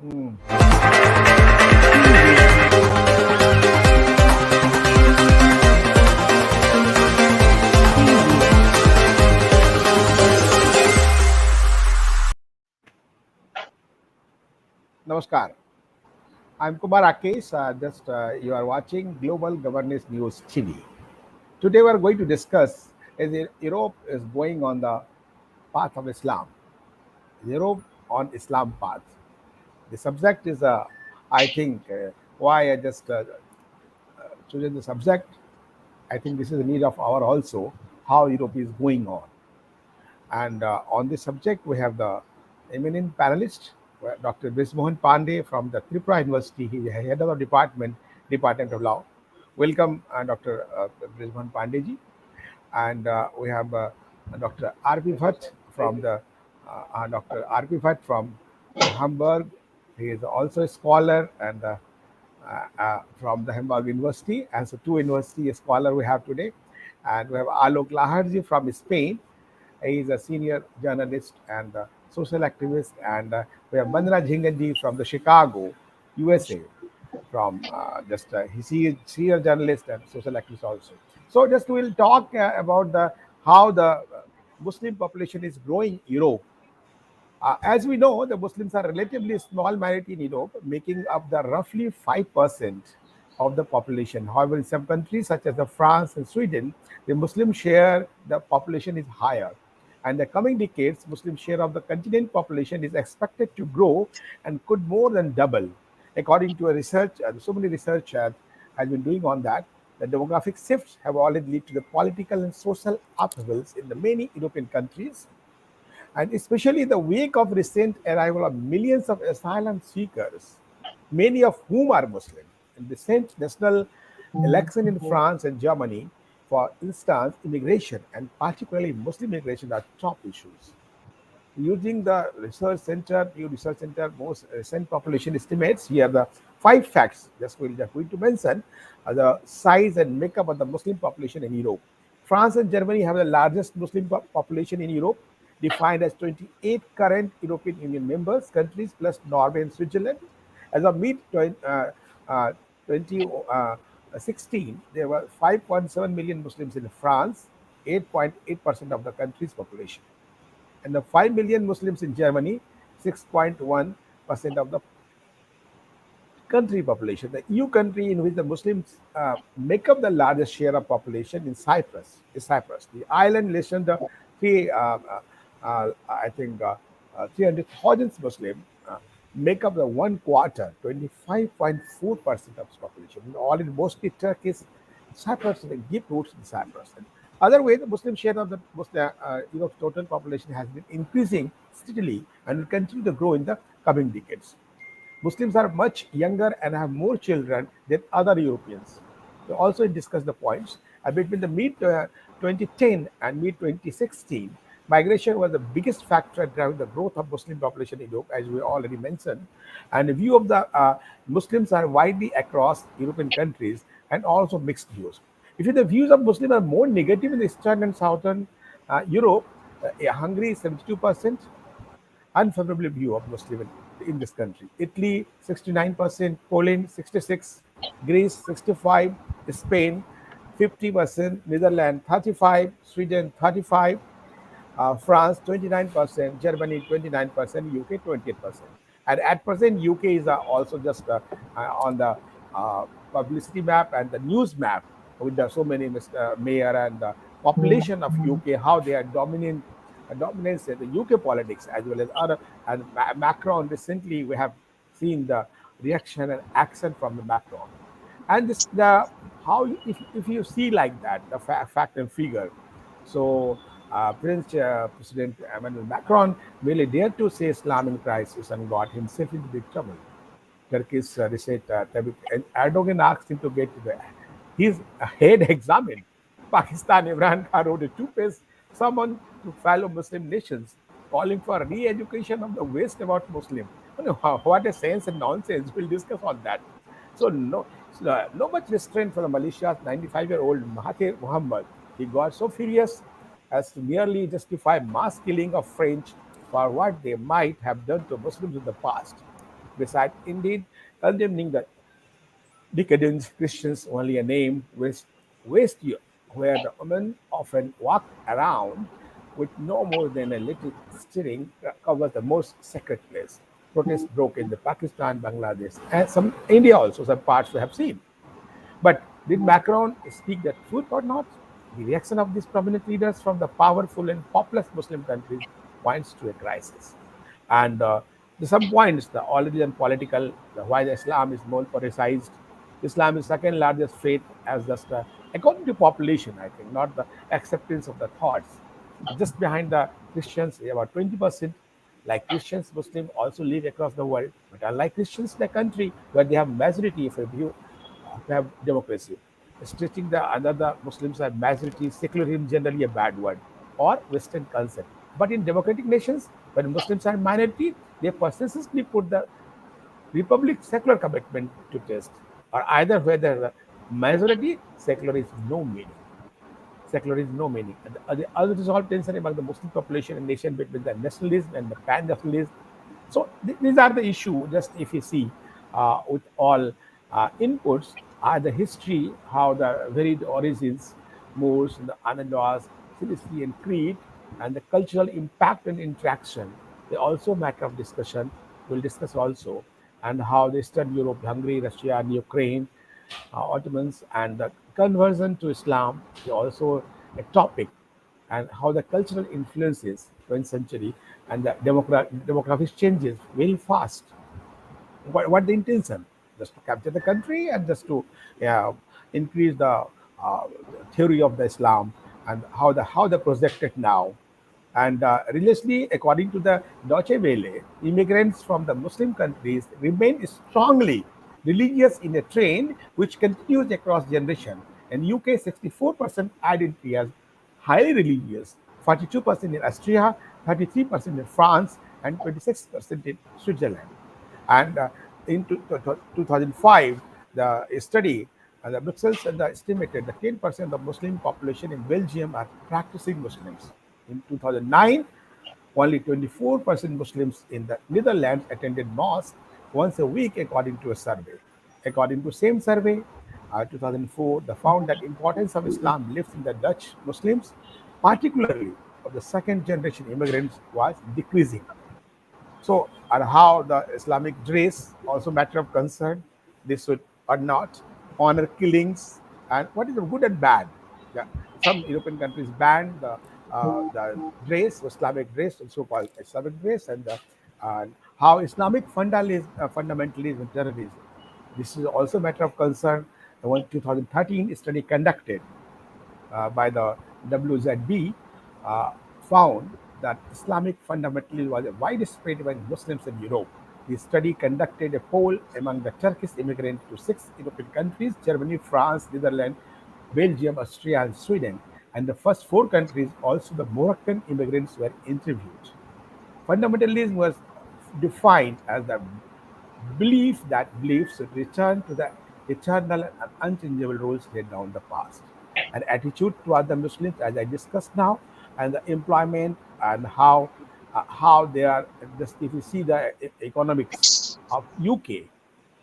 Mm. Namaskar. I'm Kumar Rakesh. Just you are watching Global Governance News TV. Today we are going to discuss Europe is going on the path of Islam. Europe on Islam path. The subject is, I think, why I just chosen the subject. I think this is the need of our also how Europe is going on. And on this subject, we have the eminent panelist, Dr. Brismohan Pandey from the Tripura University. He is head of the Department of Law. Welcome, Dr. Brismohan Pandey ji. And we have Dr. R.P. Bhatt from the Dr. R.P. Bhatt from Hamburg. He is also a scholar and from the Hamburg University, and so two university scholar we have today. And we have Alok Lahad from Spain. He is a senior journalist and social activist. And we have Vandana Jhingan from the Chicago, USA, from he's a senior journalist and social activist also. So just we'll talk about the how the Muslim population is growing Europe. As we know, the Muslims are relatively small minority in Europe, making up the roughly 5% of the population. However, in some countries such as the France and Sweden, the Muslim share the population is higher. And the coming decades, Muslim share of the continent population is expected to grow and could more than double. According to a research, so many research has been doing on that. The demographic shifts have already led to the political and social upheavals in the many European countries, and especially in the wake of recent arrival of millions of asylum seekers, many of whom are Muslim. In recent national election in France and Germany, for instance, immigration and particularly Muslim immigration are top issues. Using the New Research Center most recent population estimates, here the five facts just we're just going to mention the size and makeup of the Muslim population in Europe. France and Germany have the largest Muslim population in Europe, defined as 28 current European Union members countries plus Norway and Switzerland. As of mid 2016, there were 5.7 million Muslims in France, 8.8% of the country's population, and the 5 million Muslims in Germany, 6.1% of the country population. The EU country in which the Muslims make up the largest share of population in Cyprus is Cyprus. The island less than the three, I think, 300,000 Muslim make up the one quarter, 25.4% of its population. All in mostly Turkish Cyprus, they give roots in Cyprus. And other way, the Muslim share of the Muslim, Europe's total population has been increasing steadily and will continue to grow in the coming decades. Muslims are much younger and have more children than other Europeans. We also discussed the points. Between the mid 2010 and mid 2016, migration was the biggest factor driving the growth of Muslim population in Europe, as we already mentioned. And the view of the Muslims are widely across European countries and also mixed views. If the views of Muslims are more negative in Eastern and Southern Europe, Hungary 72%, unfavorable view of Muslim in this country. Italy 69%, Poland 66, Greece 65, Spain 50%, Netherlands 35, Sweden 35, France 29%, Germany 29%, UK 28%. And at present, UK is also just on the publicity map and the news map with so many mayor and the population of UK, how they are dominance in the UK politics as well as other. And Macron recently, we have seen the reaction and action from the Macron. And this the how if you see like that the fact and figure. So French President Emmanuel Macron merely dared to say Islamic crisis and got himself into big trouble. Turkish research and Erdogan asked him to get his head examined. Pakistan Imran Khan wrote a two-page summon to fellow Muslim nations, calling for re-education of the West about Muslim. You know, what a sense and nonsense. We'll discuss on that. So no much restraint for the Malaysia's 95-year-old Mahathir Mohamad. He got so furious as to nearly justify mass killing of French for what they might have done to Muslims in the past. Besides, indeed, condemning the decadence, Christians only a name, West Europe, where the women often walk around with no more than a little steering covers the most sacred place. Protests broke in the Pakistan, Bangladesh, and some India also, some parts we have seen. But did Macron speak the truth or not? The reaction of these prominent leaders from the powerful and populous Muslim countries points to a crisis. And the some points, the already and political, why the Islam is more politicized. Islam is second largest faith as just according to population, I think, not the acceptance of the thoughts. Just behind the Christians, about 20%. Like Christians, Muslims also live across the world, but unlike Christians, the country where they have majority of a view to have democracy. Stretching the another Muslims are majority, secularism generally a bad word, or Western concept. But in democratic nations, when Muslims are minority, they persistently put the republic secular commitment to test, or either whether the majority secular is no meaning. Secular is no meaning. And the other resolved tension among the Muslim population and nation between the nationalism and the pan-nationalism. So these are the issue. Just if you see with all inputs, are the history, how the varied origins, moves, the Anandas, Cilici and Crete, and the cultural impact and interaction. They also matter of discussion. We'll discuss also, and how the Eastern Europe, Hungary, Russia, and Ukraine, Ottomans, and the conversion to Islam is also a topic, and how the cultural influences 20th century and the demographic changes very fast. What the intention? Just to capture the country and just to uh, increase the theory of the Islam and how the projected now. And religiously, according to the Deutsche Welle, immigrants from the Muslim countries remain strongly religious in a trend which continues across generation. In UK, 64% identity as highly religious, 42% in Austria, 33% in France, and 26% in Switzerland. And in 2005, the study, the Brussels and the estimated the 10% of Muslim population in Belgium are practicing Muslims. In 2009, only 24% Muslims in the Netherlands attended mosque once a week, according to a survey. According to same survey, 2004, the found that importance of Islam lives in the Dutch Muslims, particularly of the second generation immigrants, was decreasing. So, and how the Islamic dress also matter of concern. This should or not honor killings and what is the good and bad. Yeah, some European countries ban the dress, Islamic dress, also called Islamic dress, and how Islamic fundamentalism and terrorism. This is also a matter of concern. The one 2013 study conducted by the WZB uh, found that Islamic fundamentalism was widespread among Muslims in Europe. The study conducted a poll among the Turkish immigrants to six European countries: Germany, France, Netherlands, Belgium, Austria, and Sweden. And the first four countries, also the Moroccan immigrants, were interviewed. Fundamentalism was defined as the belief that beliefs should return to the eternal and unchangeable rules laid down in the past. An attitude toward the Muslims, as I discussed now, and the employment and how they are. Just if you see the economics of UK,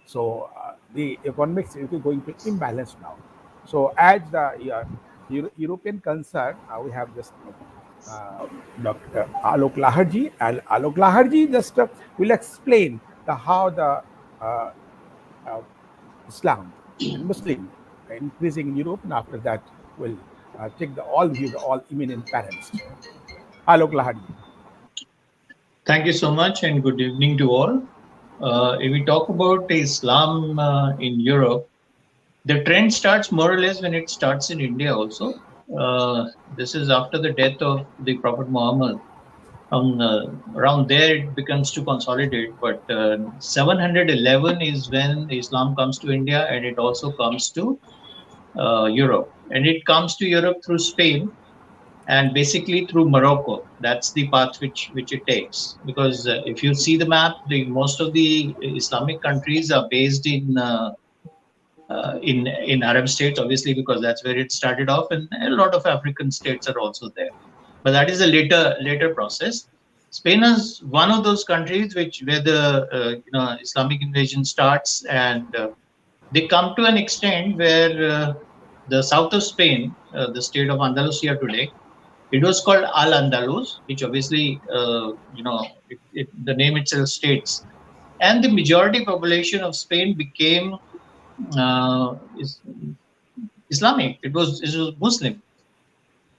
so the economics is going to imbalance now. So as the European concern, we have just uh, Dr. Alok Laharji, and Alok Laharji just will explain how the uh, uh, Islam and Muslim increasing in Europe, and after that will take the all view, the all eminent panelists. Alok Laharji. Thank you so much and good evening to all. If we talk about Islam in Europe, the trend starts more or less when it starts in India also. This is after the death of the Prophet Muhammad. Around there, it becomes to consolidate. But 711 is when Islam comes to India, and it also comes to Europe. And it comes to Europe through Spain and basically through Morocco. That's the path which it takes. Because if you see the map, the most of the Islamic countries are based in Arab states, obviously, because that's where it started off, and a lot of African states are also there. But that is a later process. Spain is one of those countries where the Islamic invasion starts, and they come to an extent where the south of Spain, the state of Andalusia today, it was called Al Andalus, which obviously the name itself states, and the majority population of Spain became is Islamic. It was Muslim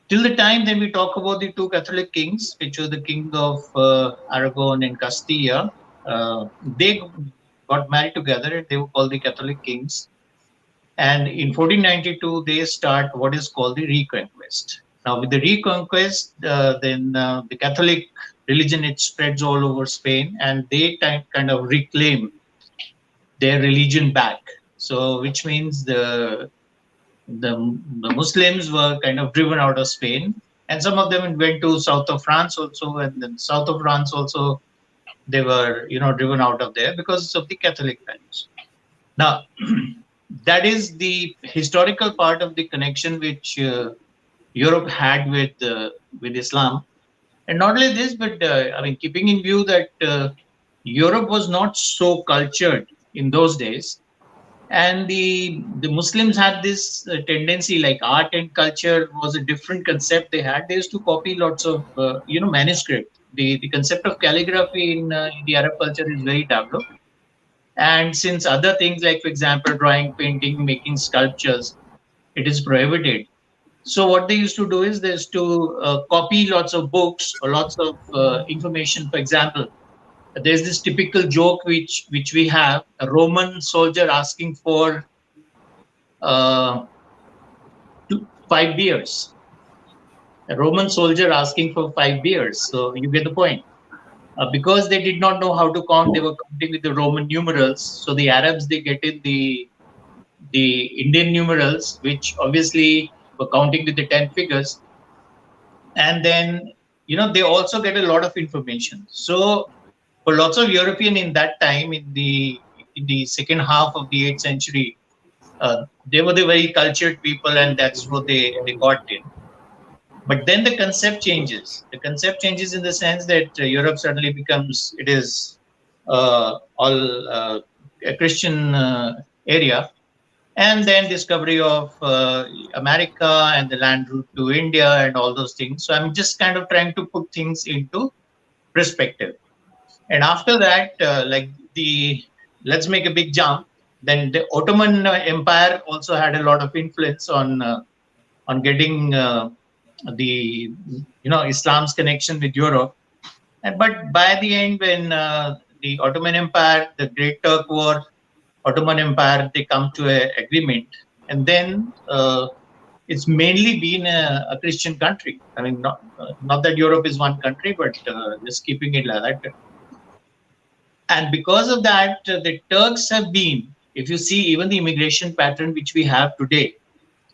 till the time then we talk about the two Catholic kings, which were the king of Aragon and Castilla. They got married together and they were called the Catholic kings. And in 1492, they start what is called the Reconquest. Now, with the Reconquest, then the Catholic religion it spreads all over Spain, and they kind of reclaim their religion back. So, which means the Muslims were kind of driven out of Spain, and some of them went to south of France also, and then south of France also they were driven out of there because of the Catholic values. Now, that is the historical part of the connection which Europe had with Islam, and not only this, but I mean, keeping in view that Europe was not so cultured in those days, and the Muslims had this tendency, like art and culture was a different concept they had. They used to copy lots of manuscript. The concept of calligraphy in the Arab culture is very developed, and since other things like, for example, drawing, painting, making sculptures, it is prohibited. So what they used to do is they used to copy lots of books or lots of information. For example, there's this typical joke which we have: a Roman soldier asking for uh, 5 beers. A Roman soldier asking for 5 beers. So you get the point. Because they did not know how to count, they were counting with the Roman numerals. So the Arabs they get in the Indian numerals, which obviously were counting with the 10 figures, and then they also get a lot of information. So for lots of European in that time, in the second half of the 8th century, they were the very cultured people, and that's what they got in. But then the concept changes. The concept changes in the sense that Europe suddenly becomes it is all a Christian area, and then discovery of America and the land route to India and all those things. So I'm just kind of trying to put things into perspective. And after that, let's make a big jump. Then the Ottoman Empire also had a lot of influence on getting the Islam's connection with Europe. And but by the end, when the Ottoman Empire, the Great Turk War, Ottoman Empire, they come to an agreement, and then it's mainly been a Christian country. I mean, not that Europe is one country, but just keeping it like that. And because of that, the Turks have been, if you see even the immigration pattern which we have today,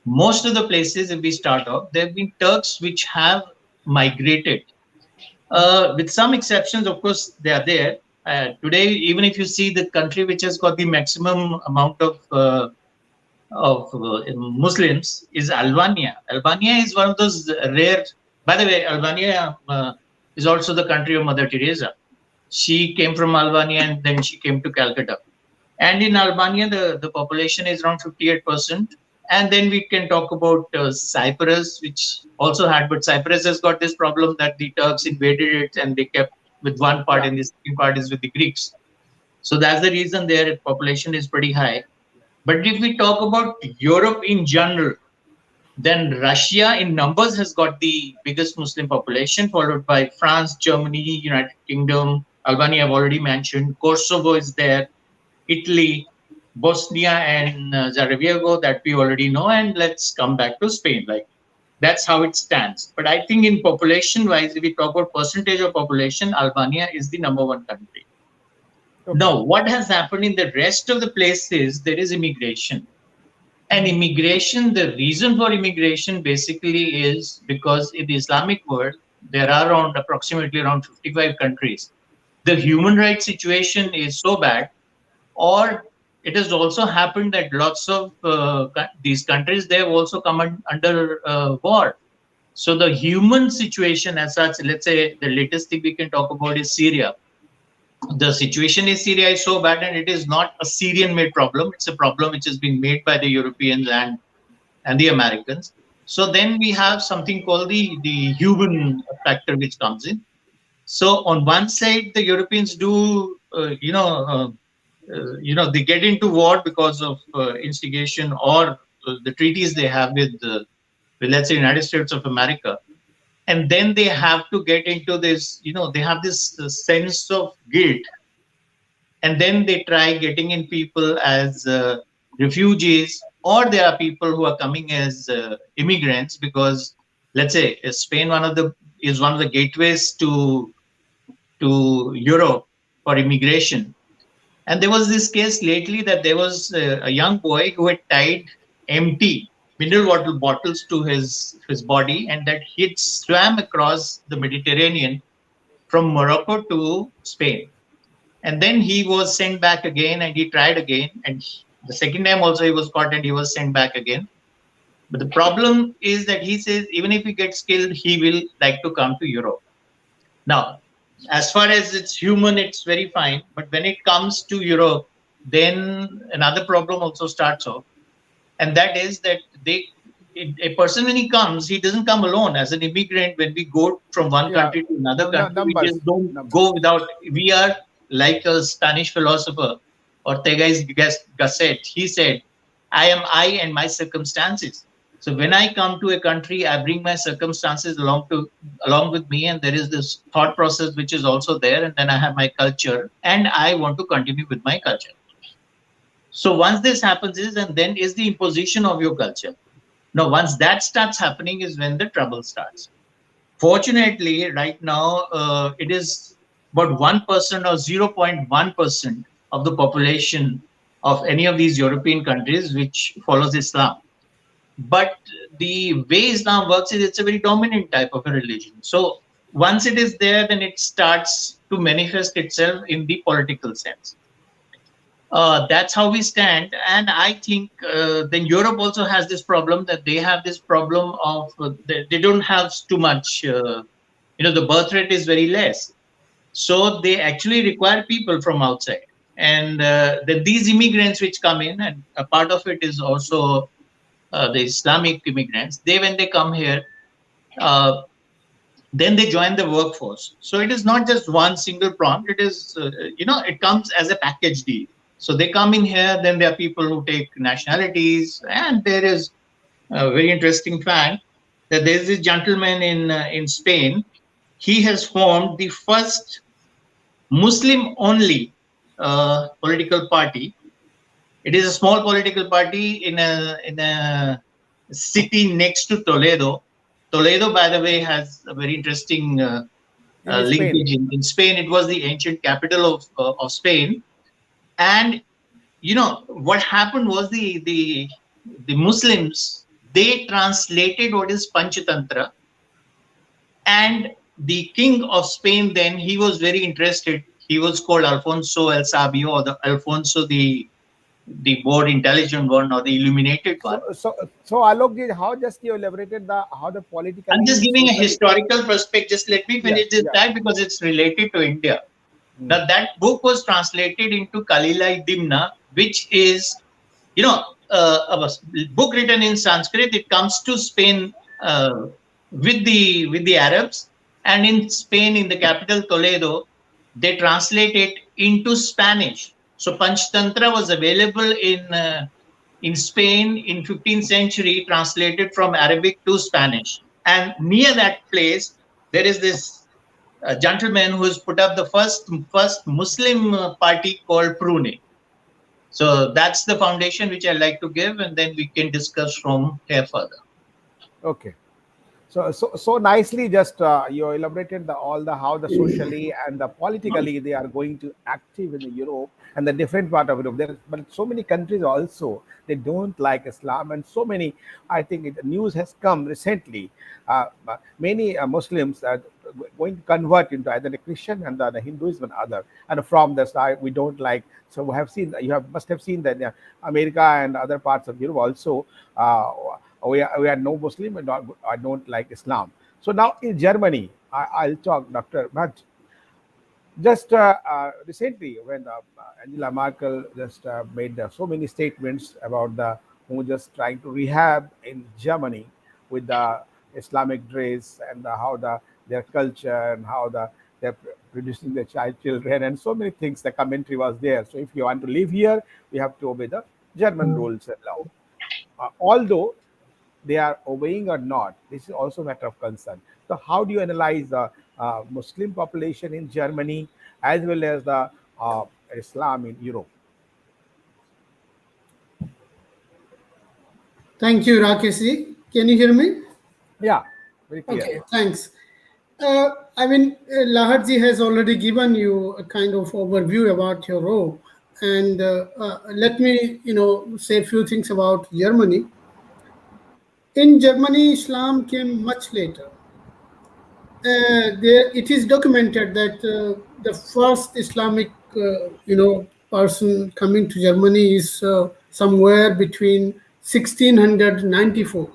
most of the places, if we start off, there have been Turks which have migrated. With some exceptions, of course, they are there. Today, even if you see the country which has got the maximum amount of Muslims is Albania. Albania is one of those rare. By the way, Albania is also the country of Mother Teresa. She came from Albania and then she came to Calcutta. And in Albania, the population is around 58%. And then we can talk about Cyprus, which also had, but Cyprus has got this problem that the Turks invaded it and they kept with one part, Yeah. and the second part is with the Greeks. So that's the reason their population is pretty high. But if we talk about Europe in general, then Russia in numbers has got the biggest Muslim population, followed by France, Germany, United Kingdom, Albania I've already mentioned, Kosovo is there, Italy, Bosnia and Sarajevo that we already know, and let's come back to Spain. Like that's how it stands. But I think in population wise, if we talk about percentage of population, Albania is the number one country. Okay. Now, what has happened in the rest of the places? There is immigration. And immigration, the reason for immigration basically is because in the Islamic world, there are approximately around 55 countries. The human rights situation is so bad, or it has also happened that lots of these countries, they have also come under war. So the human situation as such, let's say the latest thing we can talk about is Syria. The situation in Syria is so bad, and it is not a Syrian made problem. It's a problem which is being made by the Europeans and the Americans. So then we have something called the human factor which comes in. So on one side, the Europeans do, they get into war because of instigation or the treaties they have with, let's say, United States of America. And then they have to get into this, they have this sense of guilt, and then they try getting in people as refugees, or there are people who are coming as immigrants, because let's say Spain is one of the gateways to Europe for immigration. And there was this case lately that there was a young boy who had tied empty mineral water bottles to his body, and that he had swam across the Mediterranean from Morocco to Spain. And then he was sent back again, and he tried again. And the second time also he was caught and he was sent back again. But the problem is that he says even if he gets killed, he will like to come to Europe. Now, as far as it's human, it's very fine. But when it comes to Europe, then another problem also starts off. And that is that a person, when he comes, he doesn't come alone. As an immigrant, when we go from one Yeah, country to another country, we numbers, just don't numbers. go without. We are like a Spanish philosopher, Ortega Gasset. He said, "I am I and my circumstances." So when I come to a country, I bring my circumstances along with me, and there is this thought process which is also there, and then I have my culture, and I want to continue with my culture. So once this happens, and then is the imposition of your culture. Now, once that starts happening, is when the trouble starts. Fortunately, right now, it is about 1% or 0.1% of the population of any of these European countries which follows Islam. But the way Islam works is it's a very dominant type of a religion. So once it is there, then it starts to manifest itself in the political sense. That's how we stand. And I think then Europe also has this problem, that they have this problem of they don't have too much, the birth rate is very less. So they actually require people from outside. And then these immigrants which come in, and a part of it is also the Islamic immigrants, when they come here, uh, then they join the workforce. So it is not just one single prompt. It is, it comes as a package deal. So they come in here, then there are people who take nationalities, and there is a very interesting fact that there is this gentleman in Spain. He has formed the first Muslim-only political party. It is a small political party in a city next to Toledo. Toledo, by the way, has a very interesting In Spain. linkage in Spain. It was the ancient capital of Spain, and what happened was the Muslims, they translated what is Panchatantra, and the king of Spain then, he was very interested. He was called Alfonso el Sabio, or the Alfonso the more intelligent one, or the illuminated So, one. Alok, how just you elaborated how the I'm just politically, giving a socially. historical perspective. Just let me Yeah, finish this yeah. fact because it's related to India. Hmm. Now, that book was translated into Kalila Dimna, which is, a book written in Sanskrit. It comes to Spain with the Arabs, and in Spain, in the capital Toledo, they translate it into Spanish. So Panchtantra was available in Spain in 15th century, translated from Arabic to Spanish. And near that place, there is this gentleman who has put up the first Muslim party called Prune. So that's the foundation which I like to give, and then we can discuss from here further. Okay. So nicely, just you elaborated all the how the socially and the politically they are going to active in the Europe and the different part of Europe. There, but so many countries also they don't like Islam, and so many. I think news has come recently. Many Muslims are going to convert into either the Christian and the Hinduism and other. And from the side we don't like. So we have seen, you have must have seen that America and other parts of Europe also. we are no Muslim, and not, I don't like Islam. So now in Germany, I'll talk, Doctor. But just recently, when Angela Merkel just made so many statements about the who just trying to rehab in Germany with the Islamic dress and how their culture and how they're producing the child children and so many things. The commentary was there. So if you want to live here, we have to obey the German rules and law. Although they are obeying or not, this is also a matter of concern. So, how do you analyze the Muslim population in Germany as well as the Islam in Europe? Thank you, Rakesh. Can you hear me? Yeah, very clear. Okay, thanks. Lahadji has already given you a kind of overview about your role, and let me, say a few things about Germany. In Germany, Islam came much later. It is documented that the first Islamic, person coming to Germany is somewhere between 1694,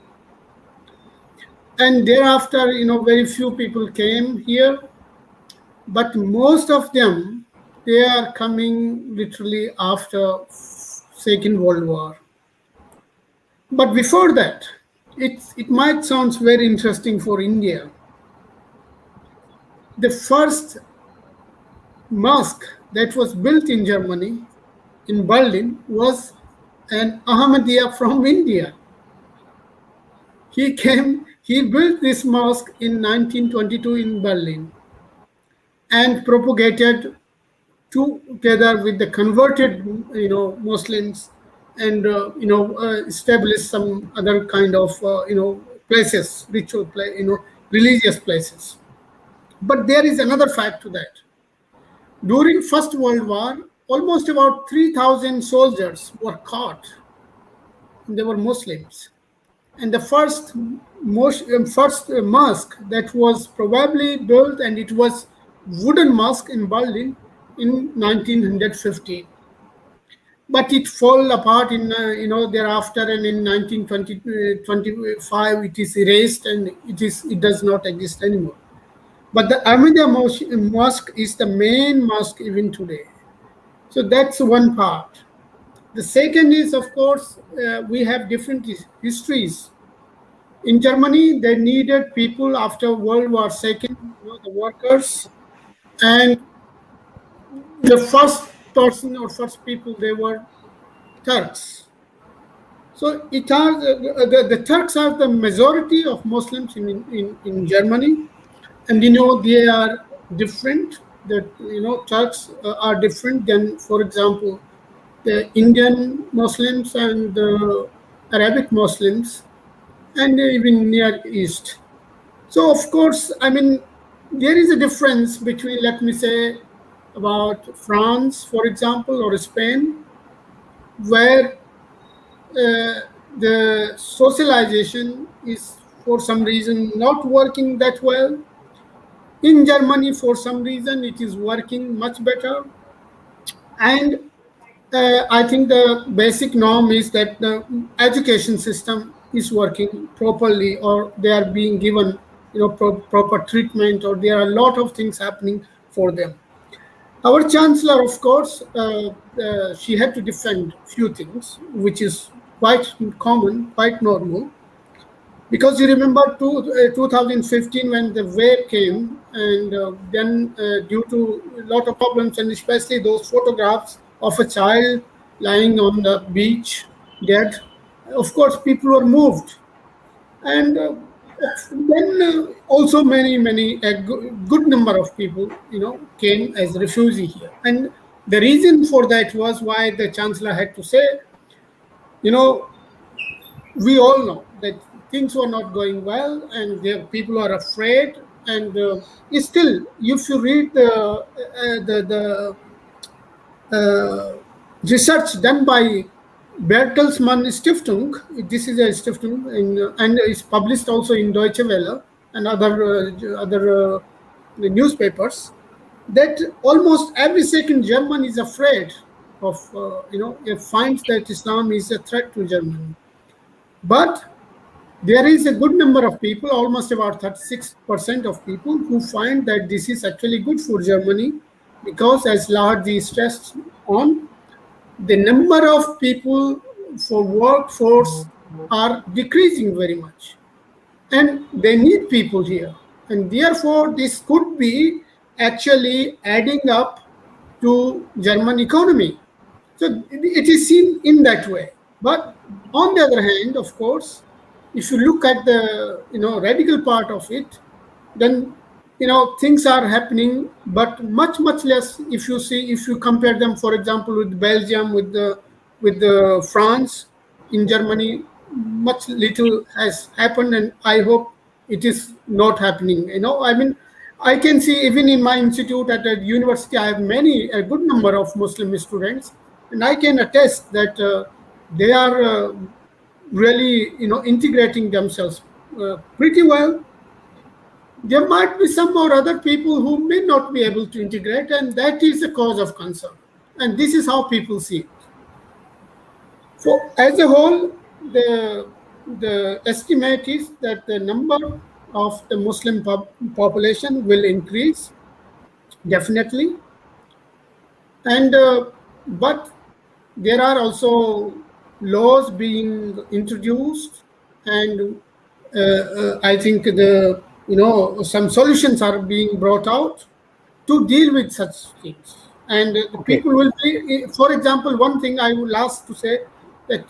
and thereafter, very few people came here, but most of them, they are coming literally after Second World War. But before that, it might sound very interesting for India. The first mosque that was built in Germany, in Berlin, was an Ahmadiyya from India. He built this mosque in 1922 in Berlin and propagated together with the converted, Muslims, and established some other kind of, places, religious places. But there is another fact to that. During First World War, almost about 3,000 soldiers were caught. They were Muslims. And the first mosque that was probably built, and it was wooden mosque in Berlin in 1915. But it fell apart in thereafter, and in 1925 it is erased, and it does not exist anymore. But the Ahmadiyya mosque is the main mosque even today. So that's one part. The second is, of course, we have different histories. In Germany, they needed people after World War II, the workers, and the first person or first people, they were Turks. So the Turks are the majority of Muslims in Germany, and they are different. Turks are different than, for example, the Indian Muslims and the Arabic Muslims, and even Near East. So, of course, there is a difference between, let me say, about France, for example, or Spain, where the socialization is, for some reason, not working that well. In Germany, for some reason, it is working much better. And I think the basic norm is that the education system is working properly, or they are being given proper treatment, or there are a lot of things happening for them. Our chancellor, of course, she had to defend few things, which is quite common, quite normal. Because you remember 2015 when the wave came, and then due to a lot of problems, and especially those photographs of a child lying on the beach dead, of course people were moved. And then also a good number of people came as refugee here. And the reason for that was why the chancellor had to say, we all know that things were not going well, and people are afraid. And still, if you read the research done by Bertelsmann Stiftung, this is a Stiftung, and it's published also in Deutsche Welle and other newspapers, that almost every second German is afraid of, finds that Islam is a threat to Germany. But there is a good number of people, almost about 36% of people, who find that this is actually good for Germany because, as Lahad stressed on, the number of people for workforce are decreasing very much, and they need people here, and therefore this could be actually adding up to German economy. So it is seen in that way. But on the other hand, of course, if you look at the radical part of it, then things are happening, but much less. If you compare them, for example, with Belgium, with the France, in Germany, much little has happened, and I hope it is not happening. I mean, I can see even in my institute at a university, I have a good number of Muslim students, and I can attest that they are really, integrating themselves pretty well. There might be some or other people who may not be able to integrate, and that is a cause of concern. And this is how people see it. So, as a whole, the estimate is that the number of the Muslim population will increase definitely, and but there are also laws being introduced, and I think some solutions are being brought out to deal with such things. And the Okay. people will be, for example, one thing I would last to say, that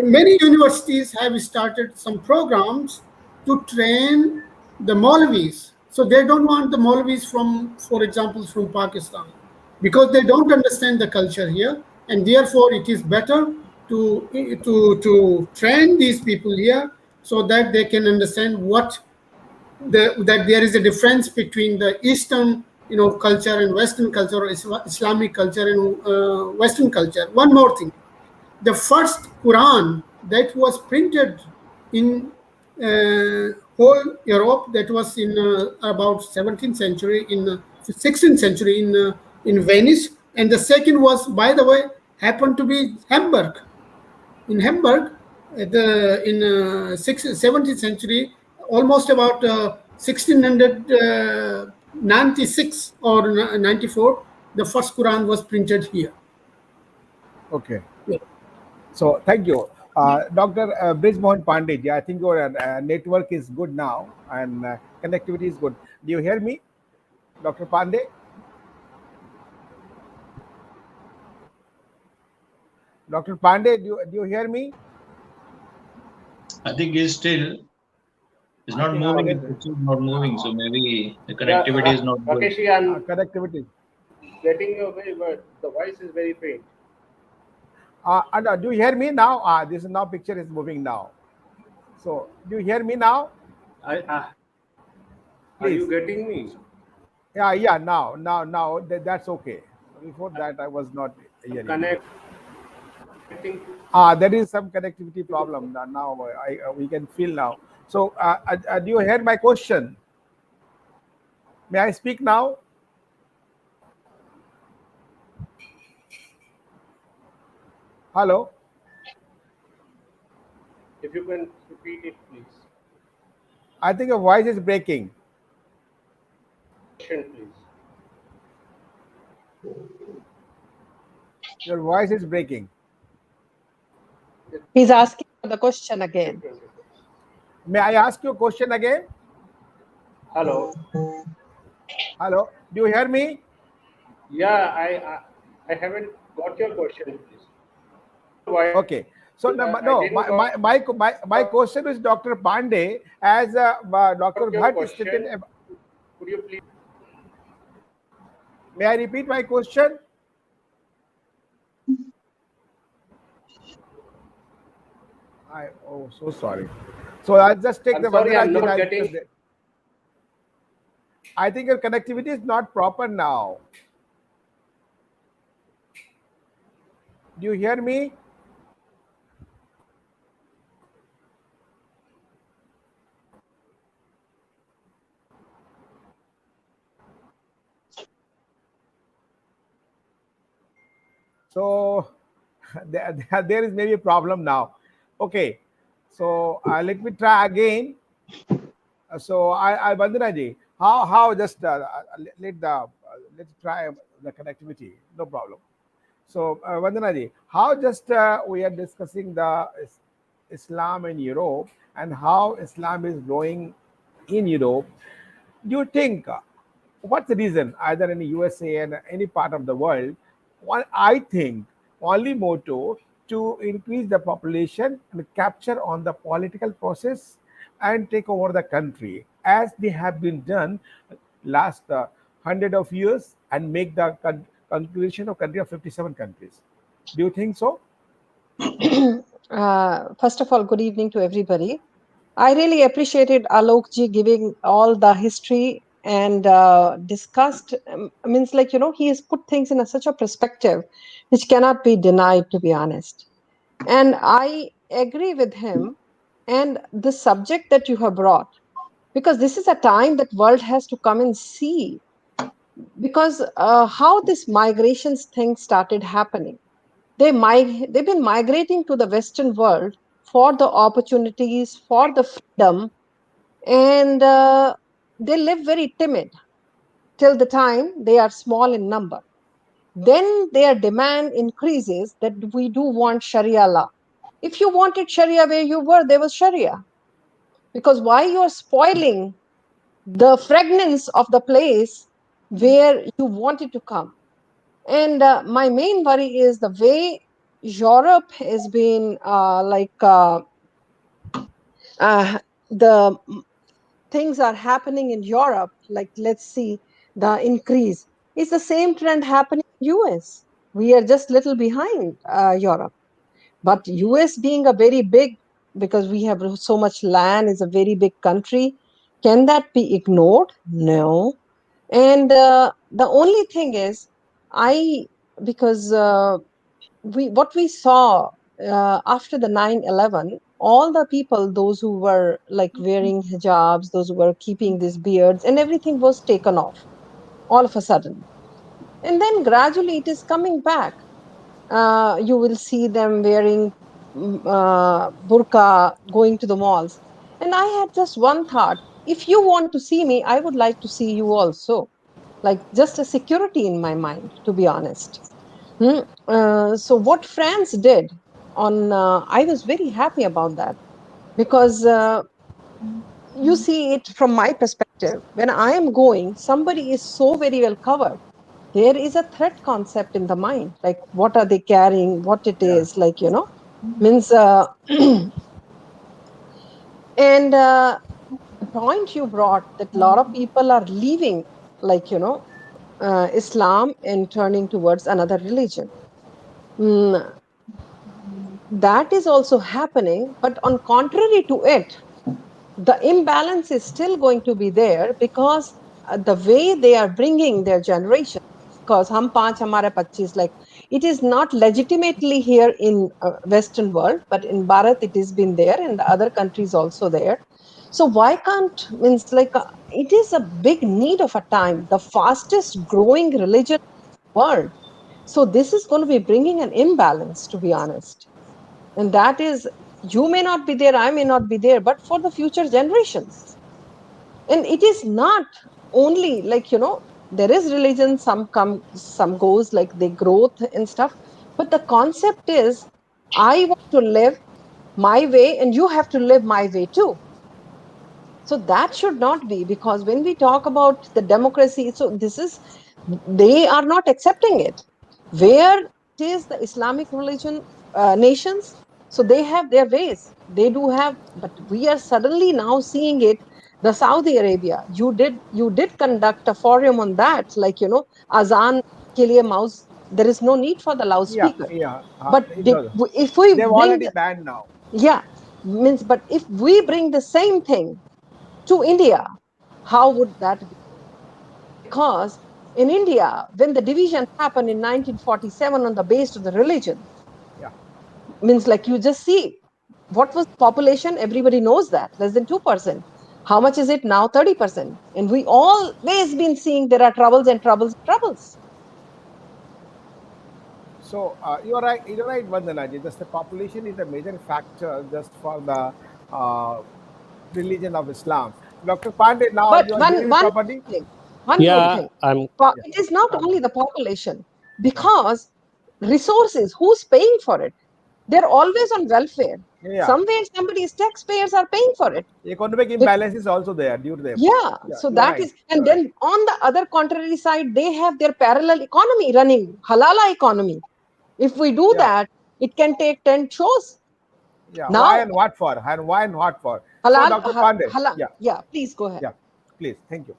many universities have started some programs to train the Maulvis. So they don't want the Maulvis from, for example, from Pakistan, because they don't understand the culture here, and therefore it is better to train these people here so that they can understand that there is a difference between the Eastern culture and Western culture, or Islamic culture and Western culture. One more thing: the first Quran that was printed in whole Europe, that was in about 17th century, in 16th century, in Venice, and the second was, by the way, happened to be Hamburg. In Hamburg, in 17th century, almost about 1696 or 94, the first Quran was printed here. Okay. Yeah. So thank you, Dr. Brijmohan Pandey. I think your network is good now and connectivity is good. Do you hear me, Dr. Pandey? Dr. Pandey, do you hear me? I think he's I not think moving. there His picture is not moving, so maybe the connectivity is Yeah, not good. Rakesh, I'm connectivity. getting your way, but the voice is very faint. And, do you hear me now? This is now picture is moving now. So do you hear me now? Are you Please. getting me? Yeah. Now that's okay. Before that, I was not hearing you. Connecting. There is some connectivity problem now. We can feel now. So do you hear my question? May I speak now? Hello. If you can repeat it, please. I think your voice is breaking. Question, please. Your voice is breaking. He's asking for the question again. May I ask you a question again? Hello. Hello. Do you hear me? Yeah, I haven't got your question, please. Why? Okay. So no, I no didn't got my question is Dr. Pandey, as Dr. your Bhatt question. stated. Could you please? May I repeat my question? So sorry. So I'll just take I'm the sorry, Vandana. I'm not getting. I think your connectivity is not proper now. Do you hear me? So there is maybe a problem now. Okay. So let me try again. So I Vandana ji, how just let the let's try the connectivity. No problem. So Vandana ji, how just we are discussing the Islam in Europe and how Islam is growing in Europe. Do you think what's the reason either in the USA and any part of the world? One, I think only motto to increase the population and capture on the political process and take over the country as they have been done last hundred of years and make the conclusion of country of 57 countries. Do you think so? First of all, good evening to everybody. I really appreciated Alok ji giving all the history and discussed, means like, he has put things in such a perspective which cannot be denied, to be honest. And I agree with him and the subject that you have brought, because this is a time that world has to come and see, because how this migrations thing started happening. They've been migrating to the Western world for the opportunities, for the freedom, and they live very timid till the time they are small in number. Then their demand increases that we do want Sharia law. If you wanted Sharia where you were, there was Sharia. Because why you are spoiling the fragrance of the place where you wanted to come? And my main worry is the way Europe has been uh, the things are happening in Europe. Like, let's see, the increase is the same trend happening in US. We are just little behind Europe, but US being a very big, because we have so much land, is a very big country. Can that be ignored? No. And the only thing is, I because we what we saw after the 9/11, all the people, those who were like wearing hijabs, those who were keeping these beards, and everything was taken off all of a sudden, and then gradually it is coming back. You will see them wearing burqa, going to the malls. And I had just one thought: if you want to see me, I would like to see you also. Like, just a security in my mind, to be honest. So what France did on, I was very happy about that, because you see it from my perspective. When I am going, somebody is so very well covered. There is a threat concept in the mind, like what are they carrying, what it Yeah. is, like, means. And the point you brought, that a lot of people are leaving, like, Islam and turning towards another religion. Mm, that is also happening, but on contrary to it, the imbalance is still going to be there, because the way they are bringing their generation, because hum panch hamare 25, like, it is not legitimately here in Western world, but in Bharat it has been there, and the other countries also there. So why can't, means like, it is a big need of a time, the fastest growing religion in the world. So this is going to be bringing an imbalance, to be honest. And that is, you may not be there, I may not be there, but for the future generations. And it is not only like, there is religion, some come, some goes, like they growth and stuff. But the concept is, I want to live my way and you have to live my way too. So that should not be, because when we talk about the democracy, so this is, they are not accepting it. Where it is the Islamic religion nations, so they have their ways. They do have, but we are suddenly now seeing it. The Saudi Arabia, you did conduct a forum on that, like, azan ke liye mouse. There is no need for the Yeah, loudspeaker. yeah. But No, if we they've bring already the, banned now. yeah, means, but if we bring the same thing to India, how would that be? Because in India, when the division happened in 1947 on the base of the religion, Yeah, means like, you just see what was the population, everybody knows that, less than 2%. How much is it now? 30%. And we always been seeing there are troubles and troubles and troubles. So you're right. You're right, Vandana. Just the population is a major factor just for the uh, religion of Islam. Dr. Pandey, now But you are one hearing me one properly? thing, one more Yeah, thing. I'm. Yeah. It is not Uh, only the population, uh, because resources, who's paying for it? They're always on welfare. yeah. Somewhere somebody's taxpayers are paying for it. Economic imbalance is also there due to them. Yeah, Yeah, so you're that right. is, and You're right. then on the other contrary side, they have their parallel economy running, halala economy. If we do Yeah. that, it can take 10 shows. Yeah. Why Now, and what for? And why and what for? So, halal, Dr. Pandey. halal. Yeah. Yeah, please go ahead. Yeah. Please. Thank you.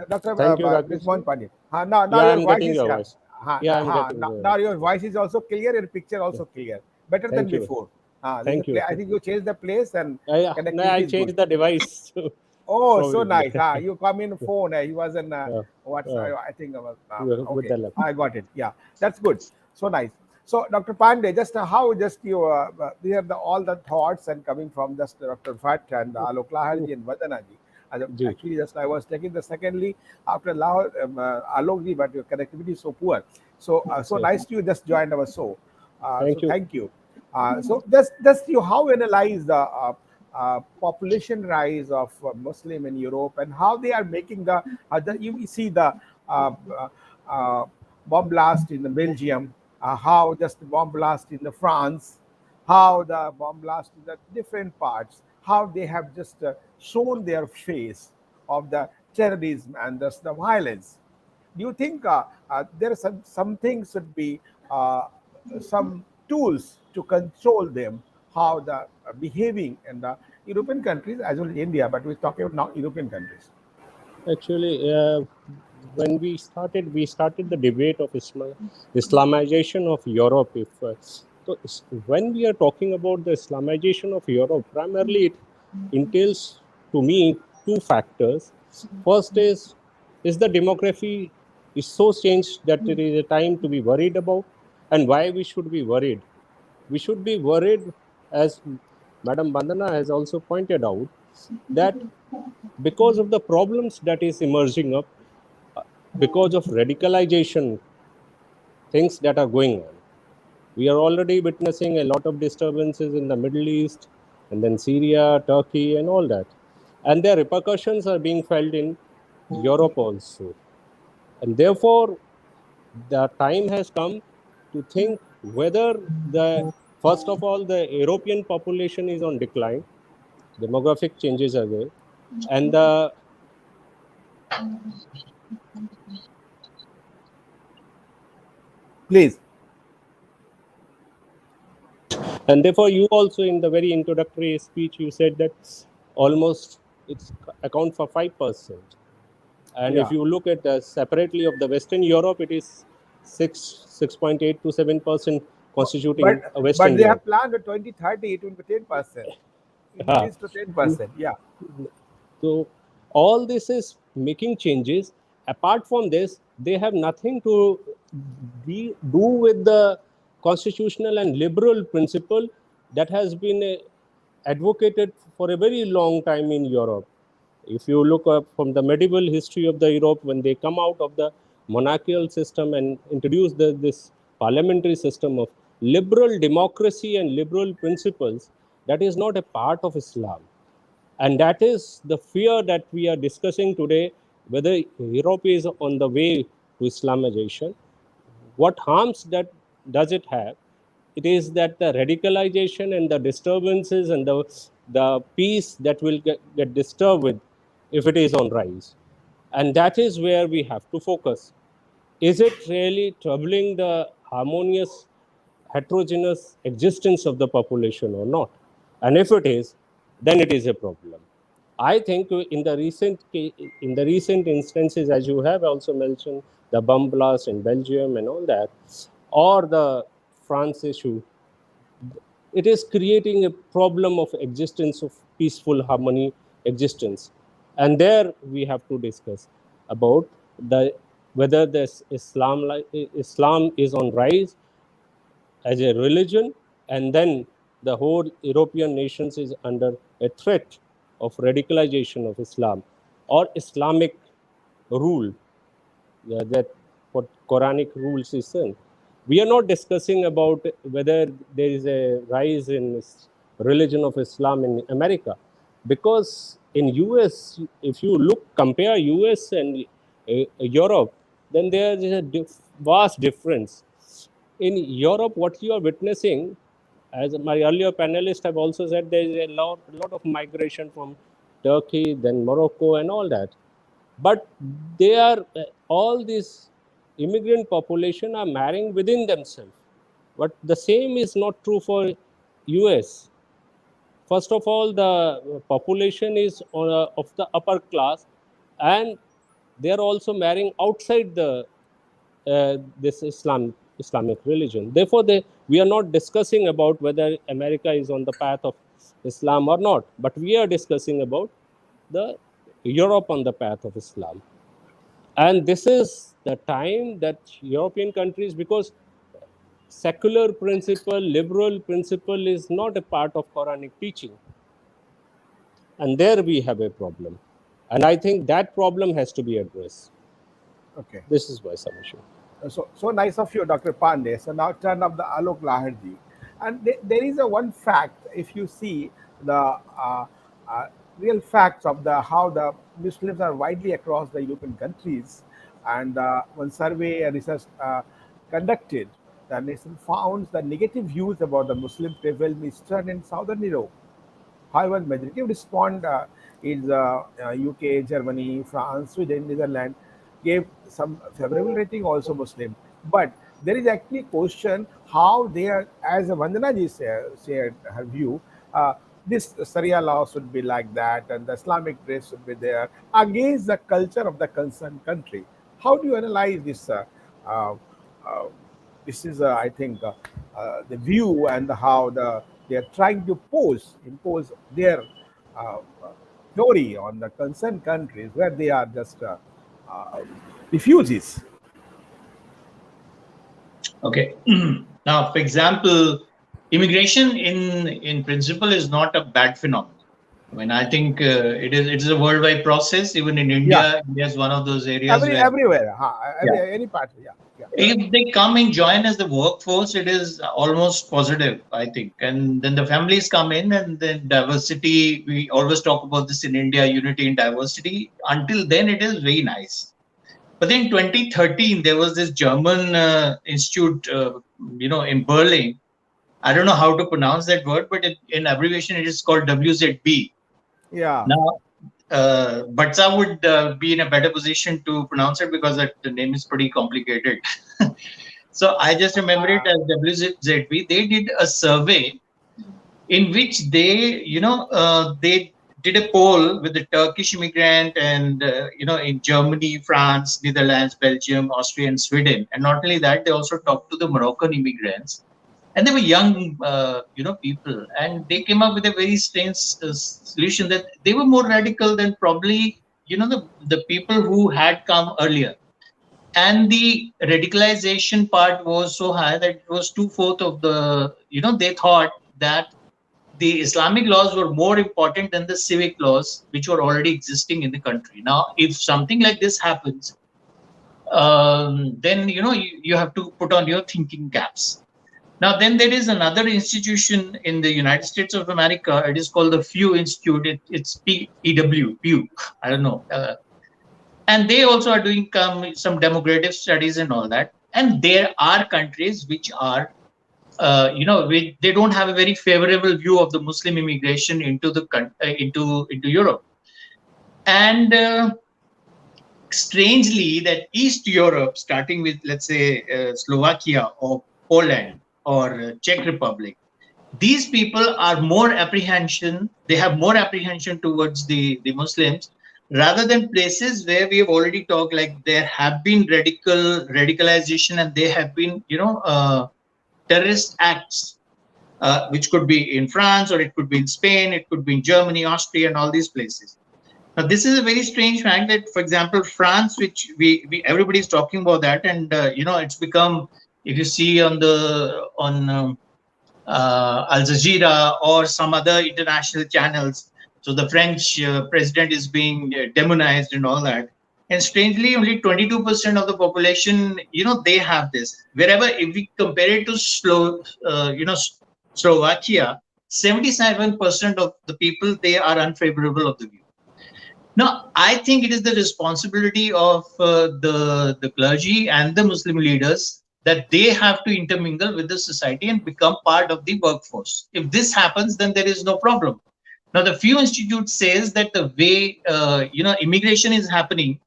Dr. Thank you, This Rakesh. one Pandey. Now Yeah, your I'm voice getting is, your yeah. voice. Yeah, I'm getting Now the. your voice is also clear. Your picture Yeah, also clear. Better than thank you. before. There's a Thank you. I think you changed the place and Yeah, no, I connectivity is good. changed the device. Oh, so Probably. nice. You come in phone. He was in uh, what's uh, I think about with okay. the left. I got it. Yeah, that's good. So nice. So Dr. Pandey, just how just you hear all the thoughts and coming from just Dr. Fat and Alok Lahad and Vandana ji. Ji. Actually, just I was taking the secondly after Lahad, Alok ji, but your connectivity is so poor. So so Yeah. nice to you just joined our show. So Thank you. thank you. So just you how analyze the population rise of Muslim in Europe and how they are making the you see the uh, uh, uh, bomb blast in the Belgium, how just the bomb blast in the France, how the bomb blast in the different parts, how they have just shown their face of the terrorism and thus the violence. Do you think there are some things should be some tools to control them, how the behaving in the European countries as well as India, but we're talking about now European countries. Actually, when we started the debate of Islamization of Europe. When we are talking about the Islamization of Europe, primarily it entails to me two factors. First is the demography is so changed that it is a time to be worried about, and why we should be worried. We should be worried, as Madam Vandana has also pointed out, that because of the problems that is emerging up, because of radicalization, things that are going on. We are already witnessing a lot of disturbances in the Middle East, and then Syria, Turkey, and all that. And their repercussions are being felt in Europe also. And therefore, the time has come to think whether first of all, the European population is on decline, demographic changes are there, and Please. and therefore you also in the very introductory speech you said that almost it's account for 5%. And if Yeah. you look at separately of the Western Europe, it is 6.8 to 7% But but constituting but Western they Europe. have planned the 2030 it will be 10%. Increase to 10%. Yeah. So all this is making changes. Apart from this, they have nothing to do with the constitutional and liberal principle that has been advocated for a very long time in Europe. If you look up from the medieval history of the Europe, when they come out of the monarchical system and introduce this parliamentary system of liberal democracy and liberal principles, that is not a part of Islam. And that is the fear that we are discussing today, whether Europe is on the way to Islamization. What harms that does it have? It is that the radicalization and the disturbances and the peace that will get disturbed with if it is on rise. And that is where we have to focus. Is it really troubling the harmonious, heterogeneous existence of the population or not? And if it is, then it is a problem. I think in the recent instances, as you have also mentioned, the bomb blast in Belgium and all that, or the France issue, it is creating a problem of existence of peaceful harmony existence. And there we have to discuss about the whether this Islam is on rise as a religion, and then the whole European nations is under a threat of radicalization of Islam or Islamic rule, that what Quranic rules is in. We are not discussing about whether there is a rise in religion of Islam in America, because in US, if you compare US and Europe, then there is a vast difference. In Europe, what you are witnessing, as my earlier panelists have also said, there is a lot of migration from Turkey, then Morocco, and all that. But they are all these immigrant population are marrying within themselves. But the same is not true for US. First of all, the population is of the upper class, and they are also marrying outside the this Islamic religion. Therefore, we are not discussing about whether America is on the path of Islam or not, but we are discussing about the Europe on the path of Islam. And this is the time that European countries, because secular principle, liberal principle is not a part of Quranic teaching. And there we have a problem. And I think that problem has to be addressed. Okay. This is my submission. So nice of you, Dr. Pandey. So now turn up the Alok Lahadji. And there is a one fact, if you see the real facts of how the Muslims are widely across the European countries, and one survey and research conducted, the nation found the negative views about the Muslim prevail in Eastern and Southern Europe. However, majority respond is UK, Germany, France, Sweden, Netherlands gave some favorable rating also Muslim. But there is actually question how they are, as Vandana ji shared her view, this Sharia law should be like that and the Islamic dress should be there against the culture of the concerned country. How do you analyze this? Uh, this is, I think, the view and how they are trying to impose their uh, theory on the concerned countries where they are just uh, refugees. Okay. Now, for example, immigration in principle is not a bad phenomenon. I mean, I think it is a worldwide process. Even in India, India is one of those areas where Everywhere, any part, if they come and join as the workforce, it is almost positive, I think. And then the families come in, and then diversity. We always talk about this in India, unity in diversity. Until then, it is very nice. But then 2013, there was this German institute, in Berlin. I don't know how to pronounce that word, but in abbreviation, it is called WZB. Yeah. Now, Batsa would be in a better position to pronounce it because the name is pretty complicated. So I just remember it as WZB. They did a survey in which they did a poll with the Turkish immigrant and, in Germany, France, Netherlands, Belgium, Austria, and Sweden. And not only that, they also talked to the Moroccan immigrants. And they were young, people. And they came up with a very strange solution that they were more radical than probably, the people who had come earlier. And the radicalization part was so high that it was 2/4 of the, they thought that the Islamic laws were more important than the civic laws, which were already existing in the country. Now, if something like this happens, then, you have to put on your thinking caps. Now, then there is another institution in the United States of America. It is called the Pew Institute. It's PEW, Pew. I don't know. And they also are doing some demographic studies and all that. And there are countries which are, they don't have a very favorable view of the Muslim immigration into Europe. And strangely, that East Europe, starting with, let's say, Slovakia or Poland or Czech Republic, these people are more apprehension. They have more apprehension towards the Muslims, rather than places where we have already talked, like there have been radicalization and they have been, terrorist acts, which could be in France or it could be in Spain, it could be in Germany, Austria, and all these places. Now, this is a very strange fact that, for example, France, which we everybody is talking about that, and it's become, if you see on Al Jazeera or some other international channels, so the French president is being demonized and all that. And strangely, only 22% of the population, they have this. Wherever, if we compare it to Slovakia, 77% of the people, they are unfavorable of the view. Now, I think it is the responsibility of the clergy and the Muslim leaders that they have to intermingle with the society and become part of the workforce. If this happens, then there is no problem. Now, the Few Institute says that the way immigration is happening,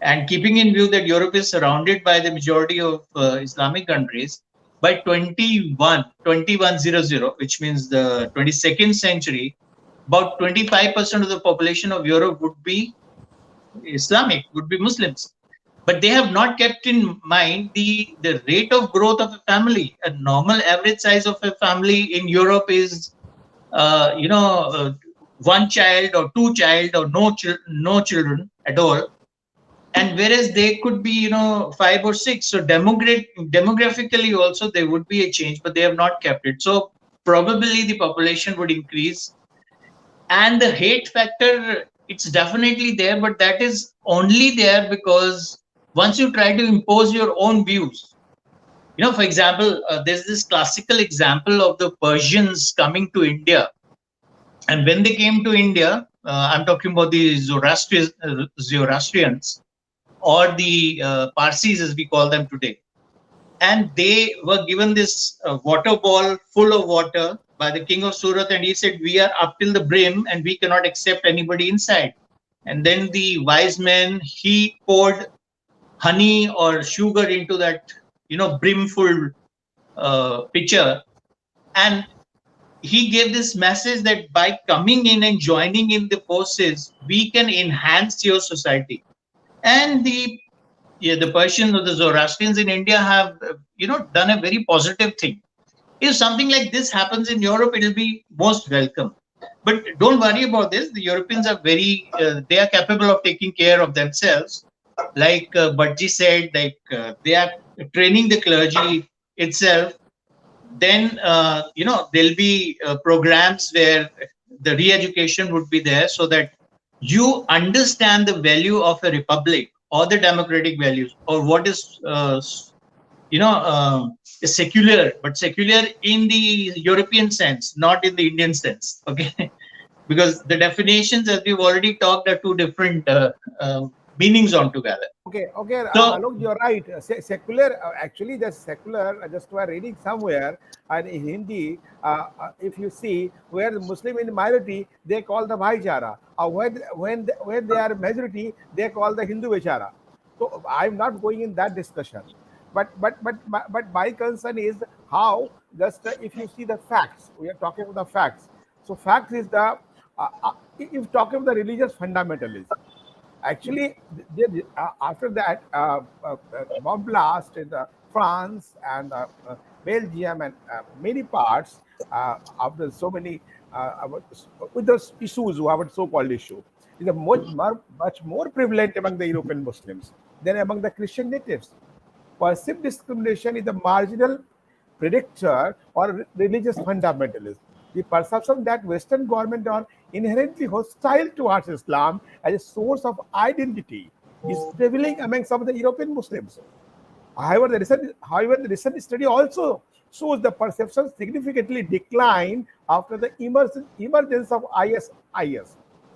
and keeping in view that Europe is surrounded by the majority of Islamic countries, by 2100, which means the 22nd century, about 25% of the population of Europe would be Islamic, would be Muslims. But they have not kept in mind the rate of growth of a family. A normal average size of a family in Europe is, one child or two child or no children at all. And whereas they could be, 5 or 6. So demographically also there would be a change, but they have not kept it. So probably the population would increase. And the hate factor, it's definitely there, but that is only there because once you try to impose your own views, for example, there's this classical example of the Persians coming to India. And when they came to India, I'm talking about the Zoroastrians or the Parsis, as we call them today. And they were given this water ball full of water by the king of Surat, and he said, "We are up till the brim and we cannot accept anybody inside." And then the wise man, he poured honey or sugar into that, brimful pitcher, and he gave this message that by coming in and joining in the forces, we can enhance your society. And the Persians or the Zoroastrians in India have, done a very positive thing. If something like this happens in Europe, it will be most welcome. But don't worry about this. The Europeans are they are capable of taking care of themselves. Like Bhatji said, they are training the clergy itself. Then, there'll be programs where the re-education would be there so that you understand the value of a republic or the democratic values, or what is, secular, but secular in the European sense, not in the Indian sense. Okay, because the definitions, as we've already talked, are two different meanings altogether. Okay, So, Alok, you're right. Secular, actually, the secular, just were reading somewhere, and in Hindi, if you see, where the Muslim in minority, they call the Bhaichara. When they are majority, they call the Hindu Vichara. So I'm not going in that discussion. But my concern is how, just if you see the facts, we are talking about the facts. So facts is the, if talking about the religious fundamentalism, actually, after that bomb blast in France and Belgium and many parts, after so many with the issues, our so-called issue, is much more prevalent among the European Muslims than among the Christian natives. Perceived discrimination is the marginal predictor or religious fundamentalism. The perception that Western governments are inherently hostile towards Islam as a source of identity is prevailing among some of the European Muslims. However, the recent study also shows the perception significantly declined after the emergence of IS,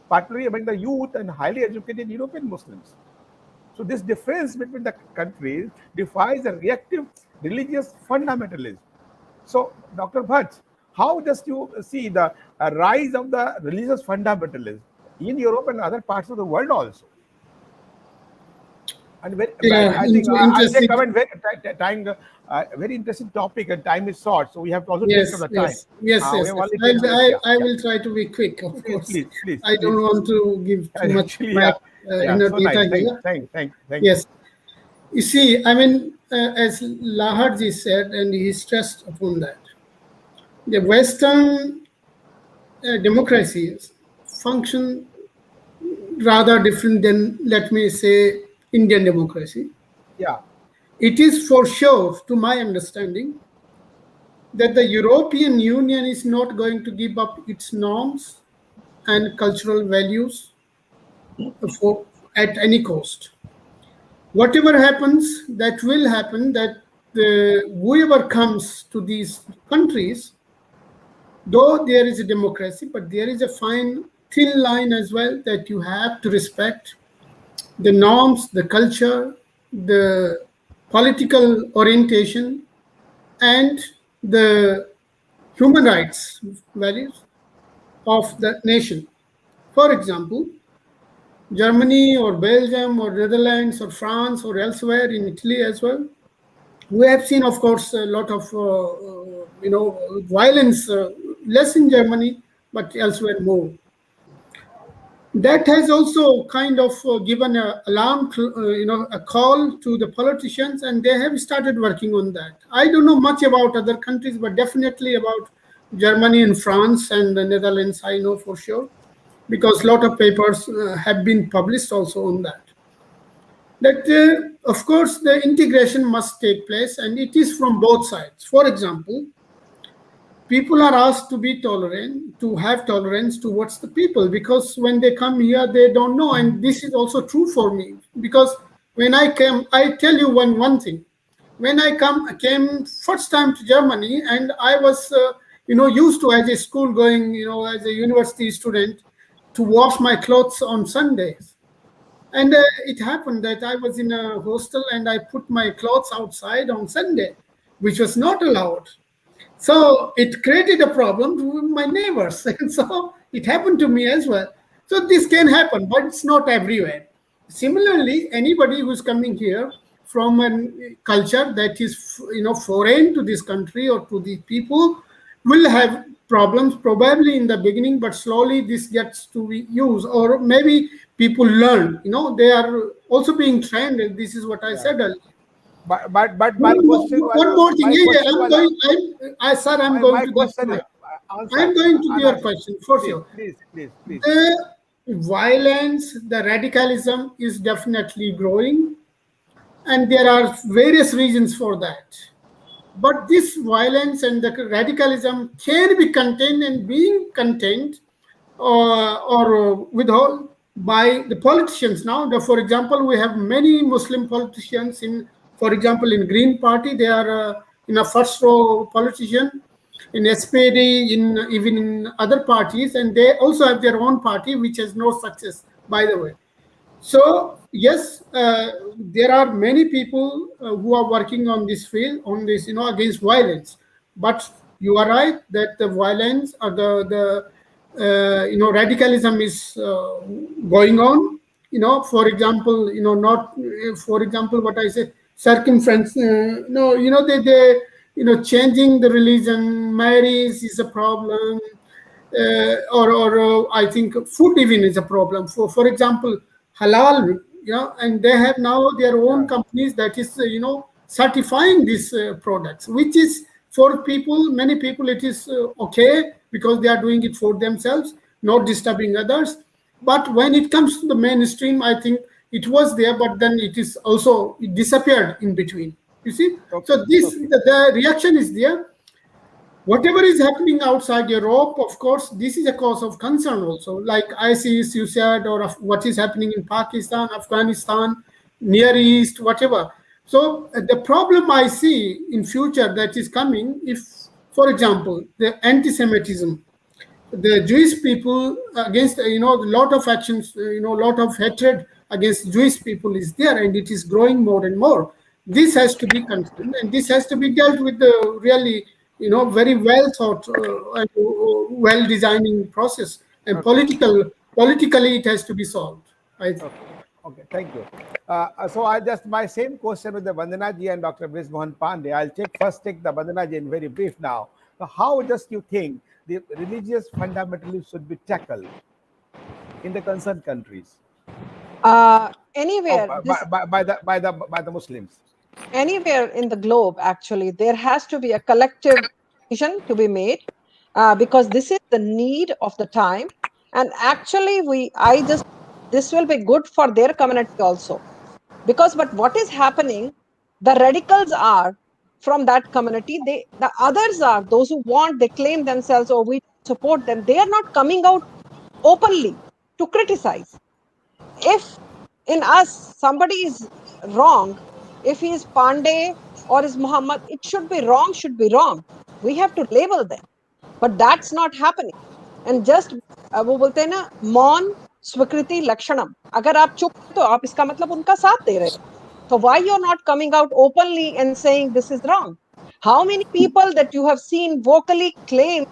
particularly among the youth and highly educated European Muslims. So this difference between the countries defies a reactive religious fundamentalism. So, Dr. Bhatt, how does you see the rise of the religious fundamentalism in Europe and other parts of the world also? And I think I'll say comment very interesting topic, and time is short, so we have to also take some time. Yes. I will try to be quick, of course. Please. I don't want to give too much data here. Thank Yes. You see, I mean, as Lahad ji said, and he stressed upon that, the Western democracies function rather different than, let me say, Indian democracy. Yeah. It is for sure, to my understanding, that the European Union is not going to give up its norms and cultural values at any cost. Whatever happens, that will happen, that whoever comes to these countries, though there is a democracy, but there is a fine, thin line as well that you have to respect the norms, the culture, the political orientation, and the human rights values of the nation. For example, Germany or Belgium or Netherlands or France or elsewhere in Italy as well, we have seen, of course, a lot of violence, less in Germany, but elsewhere more. That has also kind of given a alarm, a call to the politicians, and they have started working on that. I don't know much about other countries, but definitely about Germany and France and the Netherlands, I know for sure, because a lot of papers have been published also on that. That, of course, the integration must take place, and it is from both sides. For example, people are asked to be tolerant, to have tolerance towards the people, because when they come here, they don't know. And this is also true for me, because when I came, I tell you one thing. When I came first time to Germany, and I was, used to, as a school going, as a university student, to wash my clothes on Sundays. And it happened that I was in a hostel and I put my clothes outside on Sunday, which was not allowed. So it created a problem to my neighbors. And so it happened to me as well. So this can happen, but it's not everywhere. Similarly, anybody who's coming here from a culture that is, foreign to this country or to the people will have problems probably in the beginning, but slowly this gets to be used, or maybe people learn, they are also being trained. And this is what I said earlier. But my question was, one more thing. my Yeah, question I'm was, going. Sir, I'm my going to question that. answer, I'm going to your question for please, sure. please. The violence, the radicalism is definitely growing, and there are various reasons for that. But this violence and the radicalism can be contained, and being contained or withheld by the politicians now. For example, we have many Muslim politicians in, for example, in Green Party, they are in a first row politician, in SPD, in even in other parties, and they also have their own party, which has no success, by the way. So yes, there are many people who are working on this field, on this, against violence. But you are right that the violence or the radicalism is going on. For example, not for example, what I say, circumference. No, changing the religion, marriage is a problem. Or I think food even is a problem. For example, halal, and they have now their own companies that is, certifying these products, which is for people, many people, it is okay because they are doing it for themselves, not disturbing others. But when it comes to the mainstream, I think it was there, but then it disappeared in between. You see, so the reaction is there. Whatever is happening outside Europe, of course, this is a cause of concern also, like ISIS, you said, or what is happening in Pakistan, Afghanistan, Near East, whatever. So the problem I see in future that is coming, if, for example, the anti-Semitism, the Jewish people against, a lot of actions, a lot of hatred against Jewish people is there, and it is growing more and more. This has to be concerned, and this has to be dealt with the really, very well thought and well designing process, and politically it has to be solved. Okay, thank you. So my same question with the Vandana ji and Dr. Briz Mohan Pandey. I'll take the Vandana ji in very brief now. So how just you think the religious fundamentalism should be tackled in the concerned countries? Anywhere, by the Muslims. Anywhere in the globe, actually, there has to be a collective decision to be made, because this is the need of the time. And actually, this will be good for their community also. Because, but what is happening, the radicals are from that community. The others are those who they claim themselves, or we support them. They are not coming out openly to criticize. If in us somebody is wrong, if he is Pandey or is Muhammad, it should be wrong, should be wrong. We have to label them, but that's not happening. And just वो बोलते हैं ना, मौन स्वीकृति लक्षणम, अगर आप चुप हैं तो आप इसका मतलब उनका साथ दे रहे हो. So why you're not coming out openly and saying this is wrong? How many people that you have seen vocally claim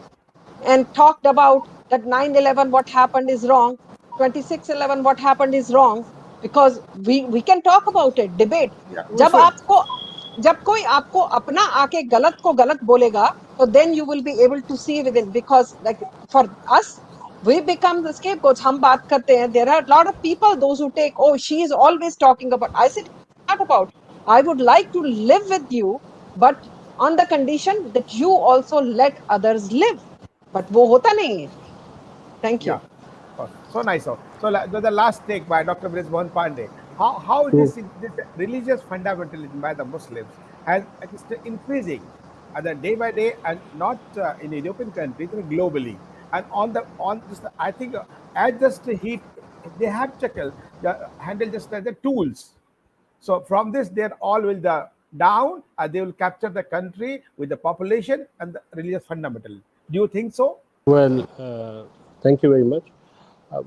and talked about that 9/11 what happened is wrong, 26/11 what happened is wrong, because we can talk about it, debate. Yeah, we जब should. आपको जब कोई आपको अपना आके गलत को गलत बोलेगा, तो then you will be able to see within, because like for us we become the scapegoats. हम बात करते हैं, there are a lot of people those who take, oh, she is always talking about. I said not about, I would like to live with you, but on the condition that you also let others live. But वो होता नहीं है. Thank you. Yeah. Oh, so nice. So the last take by Dr. Brisbane Pandey. How this religious fundamentalism by the Muslims has is increasing day by day, and not in European countries, but globally. And on this, I think as just heat, they have tackle the handle just as the tools. So from this, they're all will the down, and they will capture the country with the population and the religious fundamental. Do you think so? Well, thank you very much.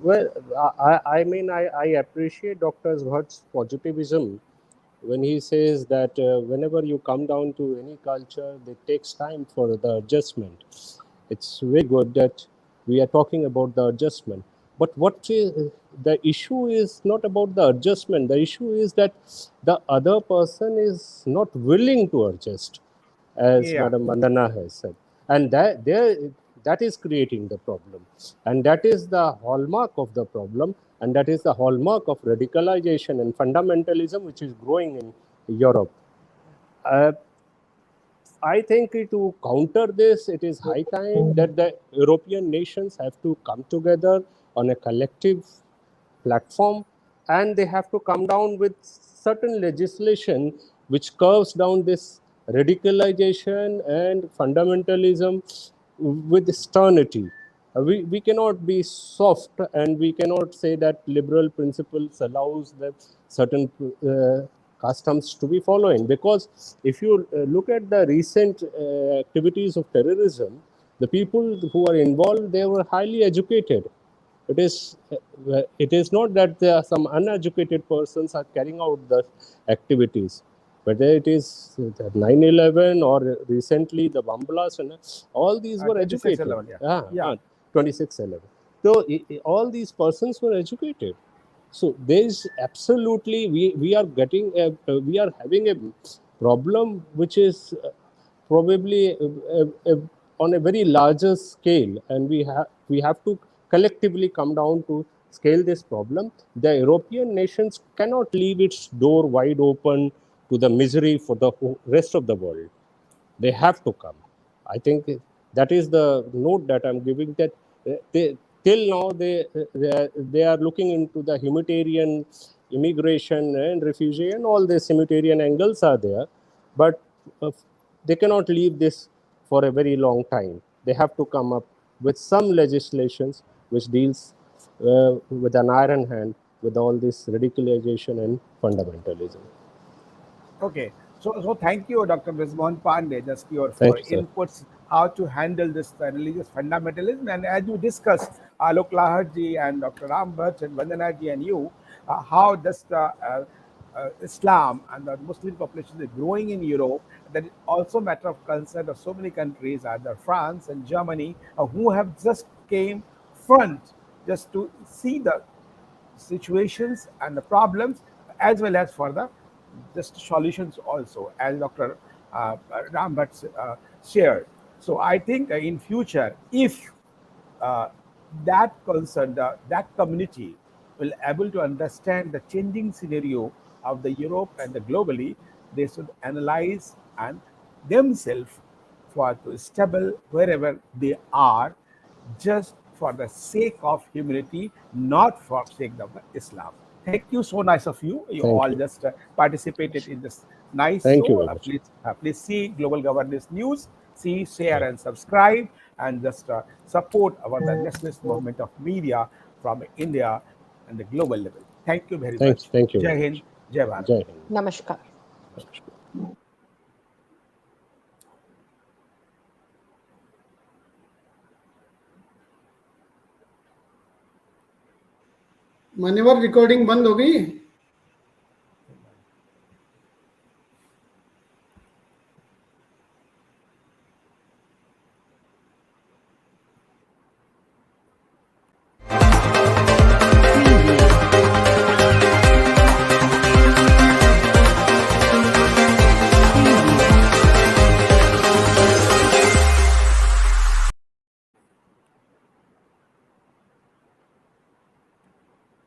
Well, I mean, I appreciate Dr. Bhatt's positivism when he says that whenever you come down to any culture, it takes time for the adjustment. It's very good that we are talking about the adjustment. But what is, the issue is not about the adjustment. The issue is that the other person is not willing to adjust, as Yeah. Madam Vandana has said. And that is creating the problem. And that is the hallmark of the problem. And that is the hallmark of radicalization and fundamentalism, which is growing in Europe. I think to counter this, it is high time that the European nations have to come together on a collective platform, and they have to come down with certain legislation which curves down this radicalization and fundamentalism with sternity. We cannot be soft, and we cannot say that liberal principles allows that certain customs to be following, because if you look at the recent activities of terrorism, the people who are involved, they were highly educated. It is not that there are some uneducated persons are carrying out the activities, whether it is 9/11 or recently the bomb blast, and all these were educated. 26/11, yeah. 26/11. So all these persons were educated. So there is absolutely, we are getting we are having a problem which is probably on a very larger scale, and we have to collectively come down to scale this problem. The European nations cannot leave its door wide open to the misery for the rest of the world. They have to come. I think that is the note that I'm giving, that till now they are looking into the humanitarian immigration and refugee, and all the humanitarian angles are there, but they cannot leave this for a very long time. They have to come up with some legislations which deals with an iron hand with all this radicalization and fundamentalism. Okay. So thank you, Dr. Brisbane Pandey, just for you, inputs how to handle this religious fundamentalism. And as you discussed, Alok Lahad and Dr. Ram Bhatt and Vandana ji and you, how just Islam and the Muslim population is growing in Europe. That is also a matter of concern of so many countries, either France and Germany, who have just came front just to see the situations and the problems, as well as for the just solutions also, as Dr. Ram Bhatt shared. So I think in future, if that concern, that community will able to understand the changing scenario of the Europe and the globally, they should analyze and themselves for to stable wherever they are, just for the sake of humanity, not for sake of Islam. Thank you, so nice of you. You Thank all you. just participated in this nice Thank you show. very much. Please see Global Governance News, see, share, and subscribe, and just support our the nationalist movement of media from India and the global level. Thank you very much. Thank you Jai very Hind, much. जय भारत। जय Hind. Namaskar. मान्यवर recording बंद हो गई।